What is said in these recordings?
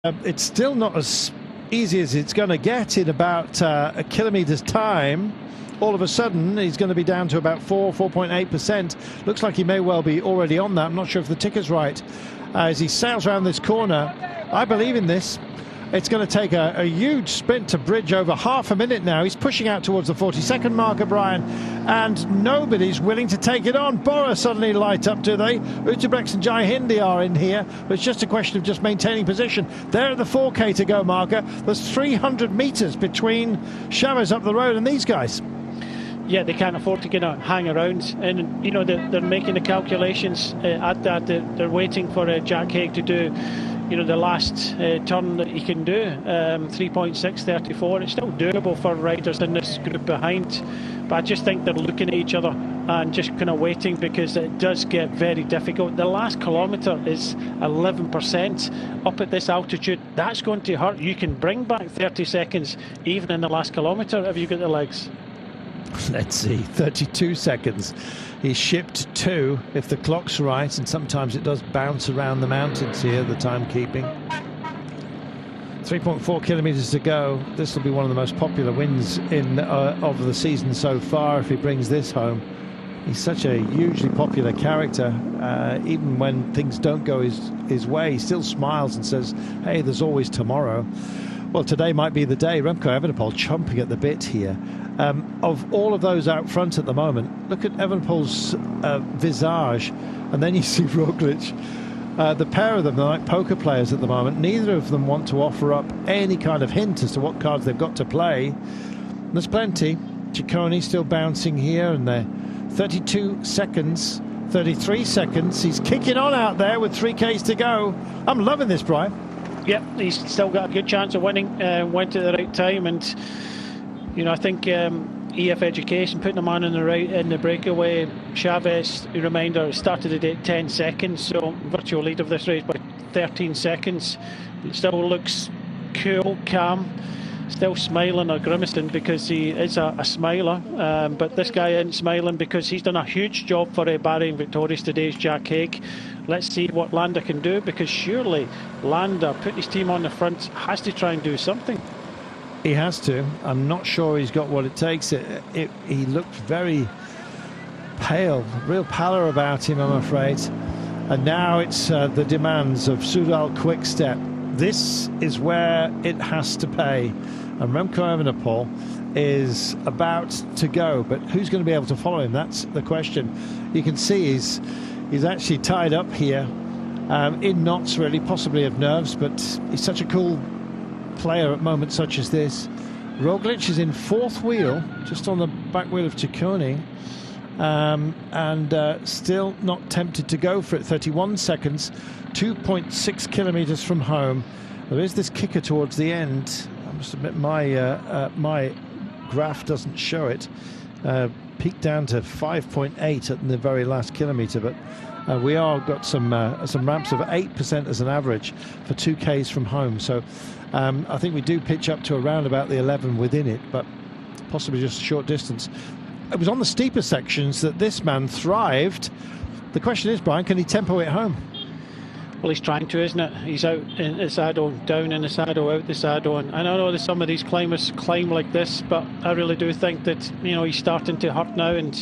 It's still not as easy as it's going to get in about a kilometre's time. All of a sudden, he's going to be down to about 4.8%. Looks like he may well be already on that. I'm not sure if the ticker's right. As he sails around this corner, I believe in this. It's going to take a huge sprint to bridge over half a minute now. He's pushing out towards the 40-second marker, Brian, and nobody's willing to take it on. Bora suddenly light up, do they? Utebrecht and Jai Hindi are in here, but it's just a question of just maintaining position. They're at the 4K to go marker. There's 300 metres between Chavez up the road and these guys. Yeah, they can't afford to hang around, and you know they're making the calculations at that. They're waiting for Jack Haig to do, you know, the last turn that he can do, 3.634. It's still doable for riders in this group behind, but I just think they're looking at each other and just kind of waiting, because it does get very difficult. The last kilometre is 11% up at this altitude. That's going to hurt. You can bring back 30 seconds even in the last kilometre if you've got the legs. Let's see, 32 seconds. He's shipped 2 if the clock's right, and sometimes it does bounce around the mountains here, the timekeeping. 3.4 kilometres to go. This will be one of the most popular wins of the season so far if he brings this home. He's such a hugely popular character. Even when things don't go his way, he still smiles and says, hey, there's always tomorrow. Well, today might be the day. Remco Evenepoel chomping at the bit here. Of all of those out front at the moment, look at Evenepoel's visage, and then you see Roglic. The pair of them, they're like poker players at the moment. Neither of them want to offer up any kind of hint as to what cards they've got to play. There's plenty. Ciccone still bouncing here, and they're 32 seconds, 33 seconds. He's kicking on out there with 3Ks to go. I'm loving this, Brian. Yep, he's still got a good chance of winning. Went at the right time, and you know, I think EF Education putting him on in the breakaway. Chavez, a reminder, started the day at 10 seconds, so virtual lead of this race by 13 seconds. It still looks cool, calm, still smiling or grimacing because he is a smiler. But this guy isn't smiling because he's done a huge job for Bahrain Victorious today's Jack Haig. Let's see what Landa can do, because surely Landa, putting his team on the front, has to try and do something. He has to. I'm not sure he's got what it takes. He looked very pale, real pallor about him, I'm afraid. And now it's the demands of Soudal Quick-Step. This is where it has to pay. And Remco Evenepoel is about to go, but who's going to be able to follow him? That's the question. You can see he's actually tied up here in knots, really, possibly of nerves, but he's such a cool player at moments such as this. Roglic is in fourth wheel, just on the back wheel of Ciccone, and still not tempted to go for it. 31 seconds, 2.6 kilometres from home. There is this kicker towards the end. I must admit my graph doesn't show it. Peaked down to 5.8 at the very last kilometre, but we are got some ramps of 8% as an average for 2Ks from home. So I think we do pitch up to around about the 11 within it, but possibly just a short distance. It was on the steeper sections that this man thrived. The question is, Brian, can he tempo it home? Well, he's trying to, isn't it? He's out in the saddle, down in the saddle, out the saddle. And I know that some of these climbers climb like this, but I really do think that, you know, he's starting to hurt now, and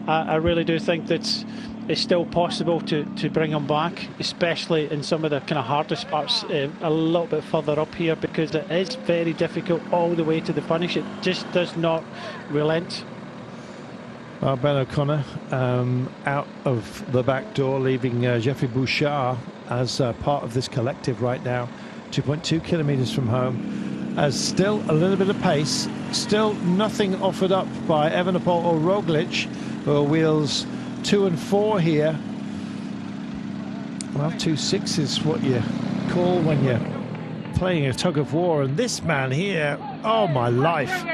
I really do think that it's still possible to bring him back, especially in some of the kind of hardest parts a little bit further up here, because it is very difficult all the way to the finish. It just does not relent. Well, Ben O'Connor out of the back door, leaving Geoffrey Bouchard as part of this collective right now. 2.2 kilometres from home. As still a little bit of pace, still nothing offered up by Evenepoel or Roglic, who are wheels 2 and 4 here. Well, 2.6 is what you call when you're playing a tug of war, and this man here, oh my life,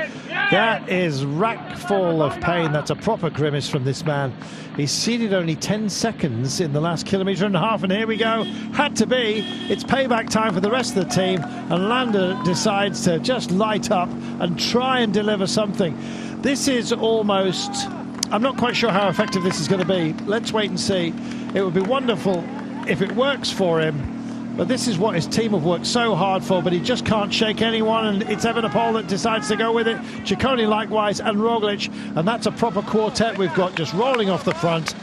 that is rack full of pain. That's a proper grimace from this man. He's ceded only 10 seconds in the last kilometre and a half, and here we go. Had to be. It's payback time for the rest of the team, and Landa decides to just light up and try and deliver something. This is almost, I'm not quite sure how effective this is going to be. Let's wait and see. It would be wonderful if it works for him, But this is what his team have worked so hard for, but he just can't shake anyone, and it's Evenepoel that decides to go with it. Ciccone likewise, and Roglic, and that's a proper quartet we've got just rolling off the front.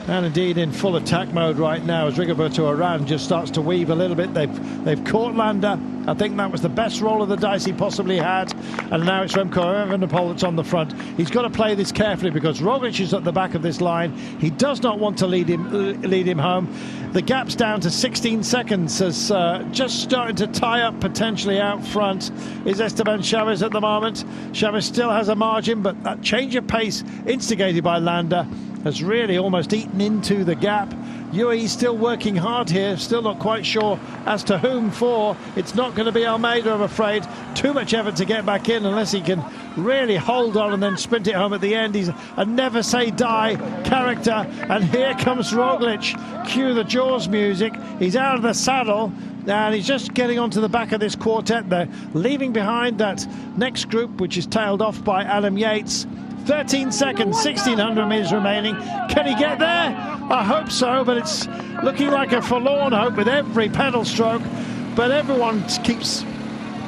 And indeed in full attack mode right now as Rigoberto Urán just starts to weave a little bit. They've caught Landa. I think that was the best roll of the dice he possibly had. And now it's Remco Evenepoel that's on the front. He's got to play this carefully because Roglic is at the back of this line. He does not want to lead him home. The gap's down to 16 seconds as just starting to tie up potentially out front is Esteban Chaves at the moment. Chaves still has a margin, but that change of pace instigated by Landa has really almost eaten into the gap. UAE still working hard here, still not quite sure as to whom for. It's not going to be Almeida, I'm afraid. Too much effort to get back in unless he can really hold on and then sprint it home at the end. He's a never say die character. And here comes Roglic. Cue the Jaws music. He's out of the saddle. And he's just getting onto the back of this quartet there, leaving behind that next group, which is tailed off by Adam Yates. 13 seconds, 1,600 metres remaining. Can he get there? I hope so, but it's looking like a forlorn hope with every pedal stroke. But everyone keeps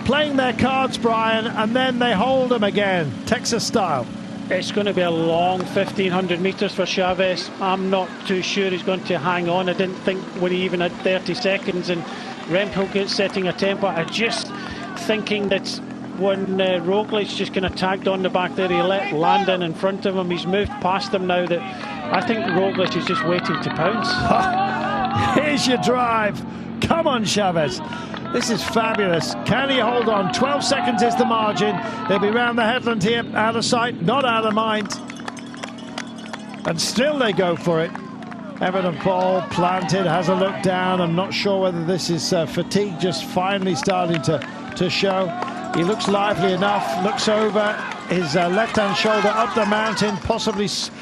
playing their cards, Brian, and then they hold them again, Texas style. It's going to be a long 1,500 metres for Chaves. I'm not too sure he's going to hang on. I didn't think when he even had 30 seconds and Remco gets setting a tempo. I just thinking that when Roglic just kind of tagged on the back there, he let Landa in front of him. He's moved past him now. That I think Roglic is just waiting to pounce. Here's your drive. Come on, Chaves. This is fabulous. Can he hold on? 12 seconds is the margin. They'll be round the headland here, out of sight, not out of mind. And still they go for it. Evenepoel planted, has a look down. I'm not sure whether this is fatigue just finally starting to show. He looks lively enough, looks over his left-hand shoulder up the mountain, possibly spots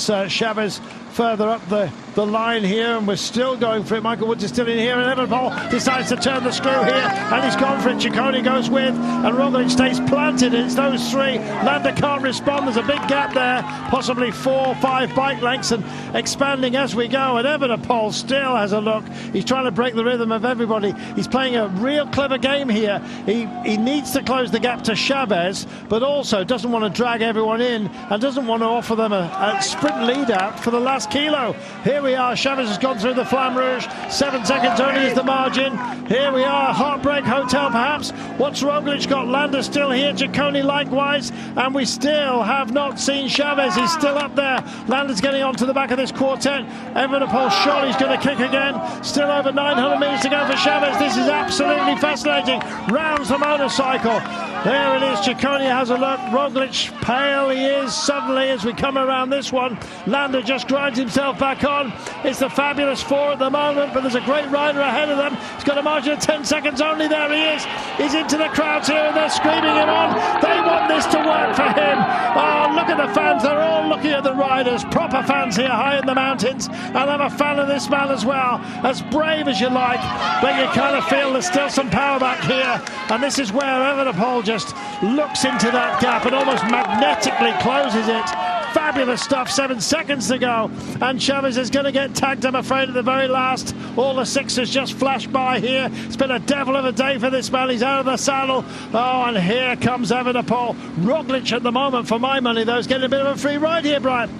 Chaves further up the line here, and we're still going for it. Michael Woods is still in here, and Evenepoel decides to turn the screw here, and he's gone for it. Ciccone goes with, and Roglic stays planted. It's those three. Landa can't respond. There's a big gap there, possibly 4 or 5 bike lengths, and expanding as we go. And Evenepoel still has a look. He's trying to break the rhythm of everybody. He's playing a real clever game here. He needs to close the gap to Chaves, but also doesn't want to drag everyone in and doesn't want to offer them a sprint lead out for the last kilo. Here we are. Chaves has gone through the Flamme Rouge. 7 seconds only is the margin. Here we are. Heartbreak Hotel perhaps. What's Roglic got? Landa still here. Ciccone likewise. And we still have not seen Chaves. He's still up there. Landa's getting onto the back of this quartet. Evenepoel surely he's going to kick again. Still over 900 metres to go for Chaves. This is absolutely fascinating. Rounds the motorcycle. There it is. Ciccone has a look. Roglic, pale he is suddenly as we come around this one. Landa just grinds himself back on. It's the fabulous 4 at the moment, but there's a great rider ahead of them. He's got a margin of 10 seconds only. There he is. He's into the crowds here and they're screaming him on. They want this to work for him. Oh, look at the fans. They're all looking at the riders. Proper fans here high in the mountains. And I'm a fan of this man as well. As brave as you like, but you kind of feel there's still some power back here. And this is where Evenepoel just looks into that gap and almost magnetically closes it. Fabulous stuff. 7 seconds to go, and Chaves is going to get tagged, I'm afraid, at the very last. All the sixes just flashed by here. It's been a devil of a day for this man. He's out of the saddle. Oh, and here comes Evenepoel. Roglic at the moment, for my money, though, is getting a bit of a free ride here, Brian.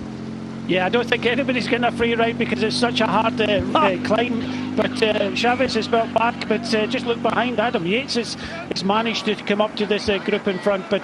Yeah, I don't think anybody's getting a free ride because it's such a hard climb. But Chaves is built back, but just look behind. Adam Yates has managed to come up to this group in front, but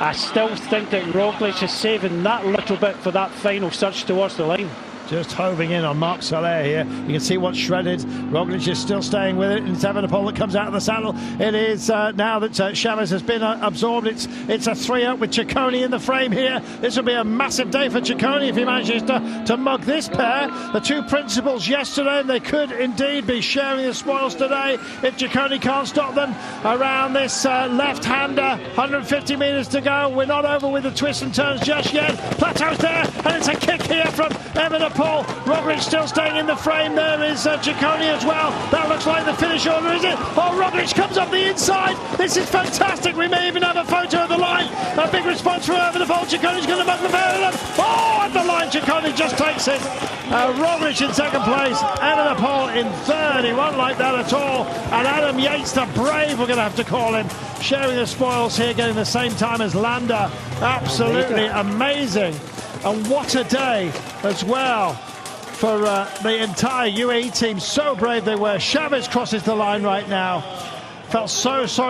I still think that Roglic is saving that little bit for that final surge towards the line. Just hoving in on Marc Soler here. You can see what's shredded. Roglic is still staying with it, and it's Evenepoel that comes out of the saddle. It is now that Chaves has been absorbed. It's a 3-up with Ciccone in the frame here. This will be a massive day for Ciccone if he manages to mug this pair. The two principals yesterday, and they could indeed be sharing the spoils today if Ciccone can't stop them around this left-hander. 150 metres to go. We're not over with the twists and turns just yet. Plateau's there, and it's a kick here from Evenepoel. pole. Roglic still staying in the frame. There is Ciccone as well. That looks like the finish order, is it? Oh, Roglic comes up the inside. This is fantastic. We may even have a photo of the line. A big response from over the pole. Ciccone's going to mug the them. Oh, at the line, Ciccone just takes it. Roglic in second place, Anna the pole in third. He won't like that at all. And Adam Yates, the brave, we're going to have to call him, sharing the spoils here, getting the same time as Landa. Absolutely amazing. And what a day as well for the entire UAE team. So brave they were. Chavez crosses the line right now. Felt so sorry.